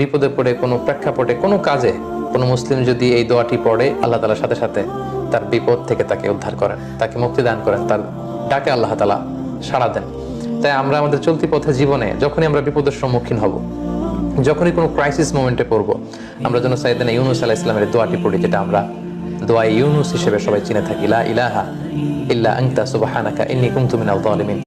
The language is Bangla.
বিপদে পড়ে কোনো প্রেক্ষাপটে কোনো কাজে কোনো মুসলিম যদি এই দোয়াটি পড়ে, আল্লাহ তাআলার সাথে সাথে তার বিপদ থেকে তাকে উদ্ধার করেন, তাকে মুক্তি দান করেন, তার ডাকে আল্লাহ তাআলা সাড়া দেন। তাই আমরা আমাদের চলতি পথে জীবনে যখনই আমরা বিপদের সম্মুখীন হব, যখনই কোনো ক্রাইসিস মোমেন্টে পড়ব, আমরা যেন সাইয়েদনা ইউনূস আলাইহিস সালামের দোয়াটি পড়ি, যেটা আমরা দোয়া ইউনূস হিসেবে সবাই চিনে থাকি, লা ইলাহা ইল্লা আনতা সুবহানাকা ইন্নী কুনতু মিনাল জালিমিন।